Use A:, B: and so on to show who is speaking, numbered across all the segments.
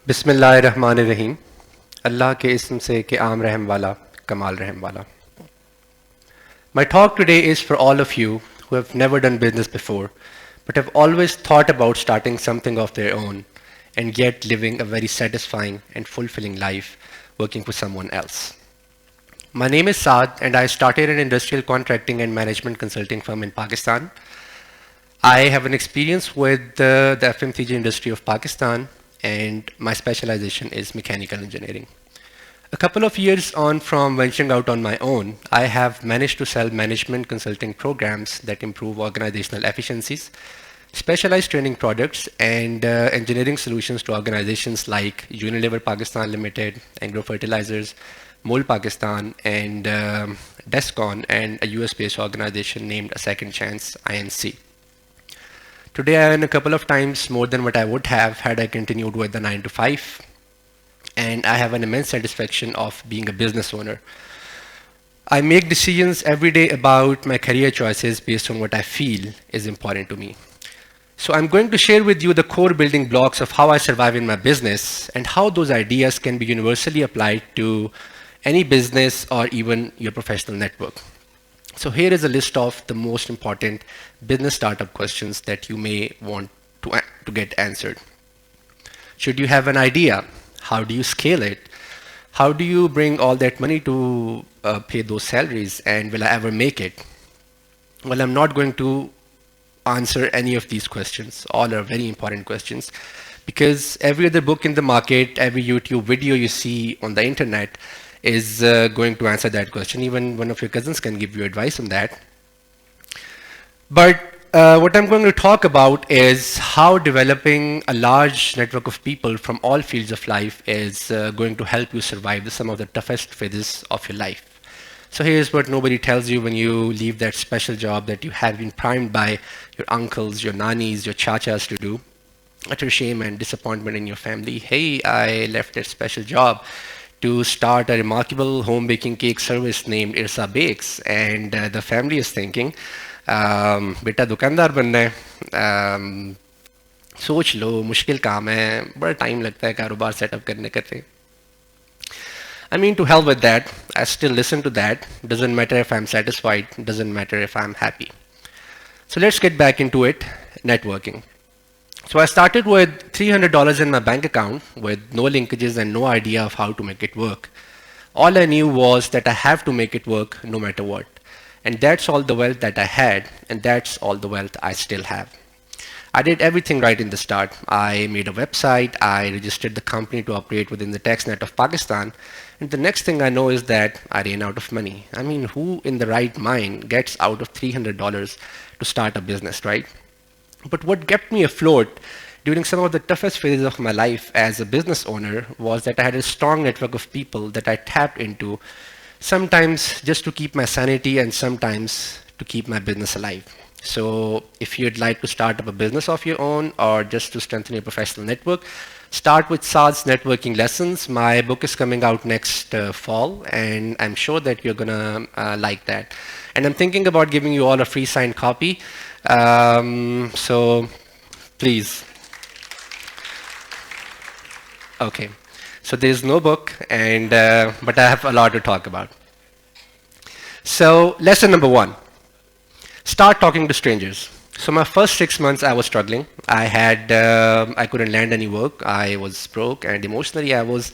A: बिस्मिल्लाहिर्रहमानिर्रहीम अल्लाह के इस्म से कि आम रहम वाला कमाल रहम वाला. My talk today is for all of you who have never done business before but have always thought about starting something of their own and yet living a very satisfying and fulfilling life working for someone else. My name is Saad and I started an industrial contracting and management consulting firm in Pakistan. I have an experience with the FMCG industry of Pakistan and my specialization is mechanical engineering. A couple of years on from venturing out on my own, I have managed to sell management consulting programs that improve organizational efficiencies, specialized training products, and engineering solutions to organizations like Unilever Pakistan Limited, Agro Fertilizers, Mol Pakistan, and Descon, and a US-based organization named A Second Chance, INC. Today I earn a couple of times more than what I would have had I continued with the 9 to 5. And I have an immense satisfaction of being a business owner. I make decisions every day about my career choices based on what I feel is important to me. So I'm going to share with you the core building blocks of how I survive in my business and how those ideas can be universally applied to any business or even your professional network. So here is a list of the most important business startup questions that you may want to get answered. Should you have an idea? How do you scale it? How do you bring all that money to pay those salaries? And will I ever make it? Well, I'm not going to answer any of these questions. All are very important questions because every other book in the market, every YouTube video you see on the internet is going to answer that question. Even one of your cousins can give you advice on that. But what I'm going to talk about is how developing a large network of people from all fields of life is going to help you survive some of the toughest phases of your life. So here's what nobody tells you when you leave that special job that you have been primed by your uncles, your nannies, your chachas to do. Utter shame and disappointment in your family. Hey, I left that special job to start a remarkable home baking cake service named Irsa Bakes, and the family is thinking, बेटा दुकानदार बनना है, सोच लो मुश्किल काम है, बड़ा time लगता है कारोबार सेटअप करने करते. I mean, to hell with that. I still listen to that. Doesn't matter if I'm satisfied, doesn't matter if I'm happy. So let's get back into it, networking. So I started with $300 in my bank account with no linkages and no idea of how to make it work. All I knew was that I have to make it work no matter what. And that's all the wealth that I had, and that's all the wealth I still have. I did everything right in the start. I made a website, I registered the company to operate within the tax net of Pakistan, and the next thing I know is that I ran out of money. I mean, who in the right mind gets out of $300 to start a business, right? But what kept me afloat during some of the toughest phases of my life as a business owner was that I had a strong network of people that I tapped into, sometimes just to keep my sanity and sometimes to keep my business alive. So if you'd like to start up a business of your own or just to strengthen your professional network, start with Saad's networking lessons. My book is coming out next fall, and I'm sure that you're gonna like that. And I'm thinking about giving you all a free signed copy. So please. Okay. So there's no book, and but I have a lot to talk about. So lesson number 1. Start talking to strangers. So my first 6 months I was struggling. I couldn't land any work. I was broke, and emotionally I was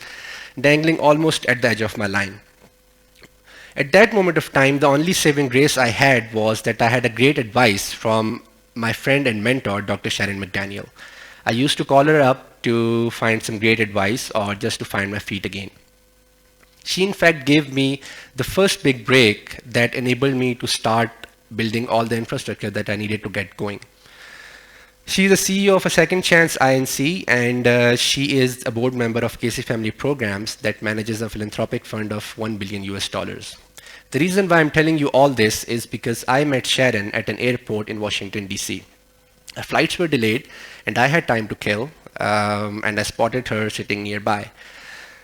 A: dangling almost at the edge of my line. At that moment of time, the only saving grace I had was that I had a great advice from my friend and mentor, Dr. Sharon. I used to call her up to find some great advice or just to find my feet again. She in fact gave me the first big break that enabled me to start building all the infrastructure that I needed to get going. She's the CEO of A Second Chance INC, and she is a board member of Casey Family Programs that manages a philanthropic fund of $1 billion US. The reason why I'm telling you all this is because I met Sharon at an airport in Washington, DC. Our flights were delayed, and I had time to kill, and I spotted her sitting nearby.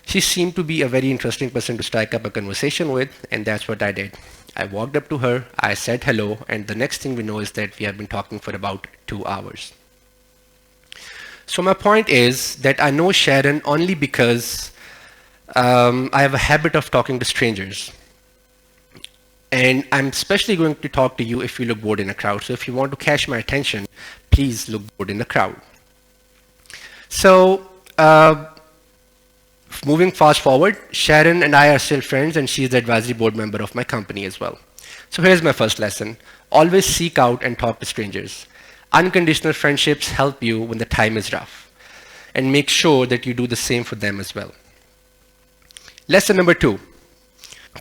A: She seemed to be a very interesting person to strike up a conversation with, and that's what I did. I walked up to her, I said hello, and the next thing we know is that we have been talking for about 2 hours. So my point is that I know Sharon only because I have a habit of talking to strangers. And I'm especially going to talk to you if you look bored in a crowd. So if you want to catch my attention, please look bored in the crowd. So moving fast forward, Sharon and I are still friends, and she's the advisory board member of my company as well. So here's my first lesson. Always seek out and talk to strangers. Unconditional friendships help you when the time is rough, and make sure that you do the same for them as well. Lesson number 2.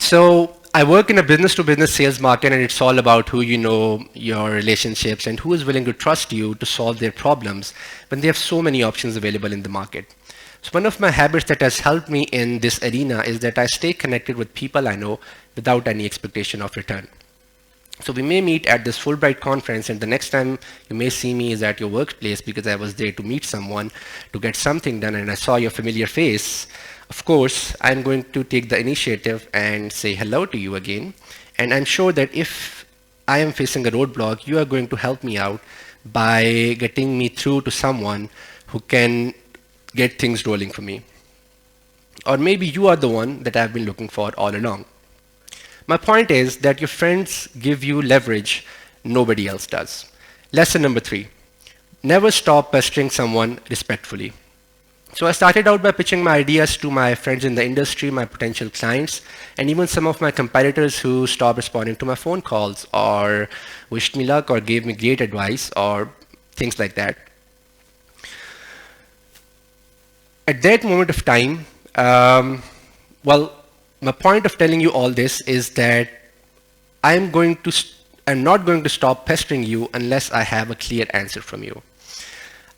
A: So I work in a business-to-business sales market, and it's all about who you know, your relationships, and who is willing to trust you to solve their problems when they have so many options available in the market. So one of my habits that has helped me in this arena is that I stay connected with people I know without any expectation of return. So we may meet at this Fulbright conference, and the next time you may see me is at your workplace because I was there to meet someone to get something done, and I saw your familiar face. Of course, I'm going to take the initiative and say hello to you again. And I'm sure that if I am facing a roadblock, you are going to help me out by getting me through to someone who can get things rolling for me. Or maybe you are the one that I've been looking for all along. My point is that your friends give you leverage nobody else does. Lesson number 3. Never stop pestering someone respectfully. So I started out by pitching my ideas to my friends in the industry, my potential clients, and even some of my competitors who stopped responding to my phone calls or wished me luck or gave me great advice or things like that. At that moment of time, my point of telling you all this is that I'm not going to stop pestering you unless I have a clear answer from you.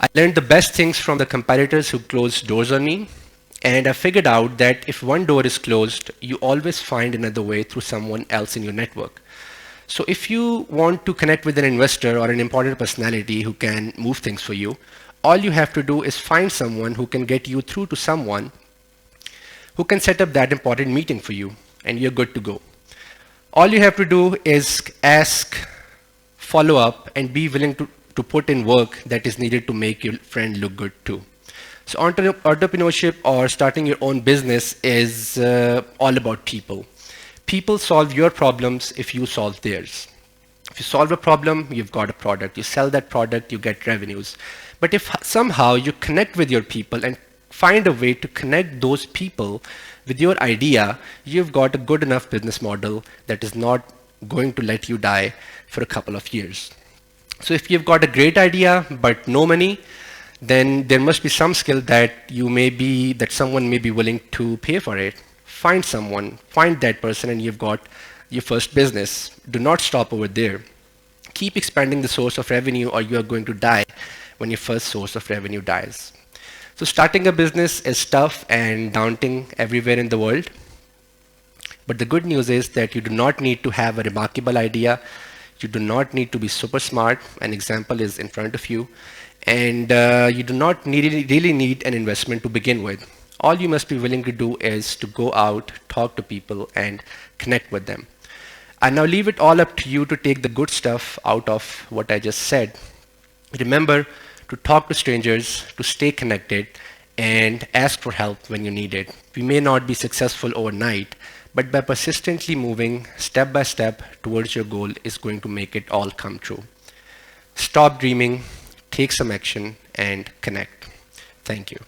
A: I learned the best things from the competitors who closed doors on me, and I figured out that if one door is closed, you always find another way through someone else in your network. So if you want to connect with an investor or an important personality who can move things for you, all you have to do is find someone who can get you through to someone who can set up that important meeting for you, and you're good to go. All you have to do is ask, follow up, and be willing to put in work that is needed to make your friend look good too. So entrepreneurship or starting your own business is all about people. People solve your problems if you solve theirs. If you solve a problem, you've got a product. You sell that product, you get revenues. But if somehow you connect with your people and find a way to connect those people with your idea, you've got a good enough business model that is not going to let you die for a couple of years. So if you've got a great idea but no money, then there must be some skill that someone may be willing to pay for it. Find someone, find that person, and you've got your first business. Do not stop over there. Keep expanding the source of revenue, or you are going to die when your first source of revenue dies. So starting a business is tough and daunting everywhere in the world. But the good news is that you do not need to have a remarkable idea. You do not need to be super smart. An example is in front of you. And you do not really need an investment to begin with. All you must be willing to do is to go out, talk to people, and connect with them. I now leave it all up to you to take the good stuff out of what I just said. Remember to talk to strangers, to stay connected, and ask for help when you need it. We may not be successful overnight, but by persistently moving step by step towards your goal is going to make it all come true. Stop dreaming, take some action, and connect. Thank you.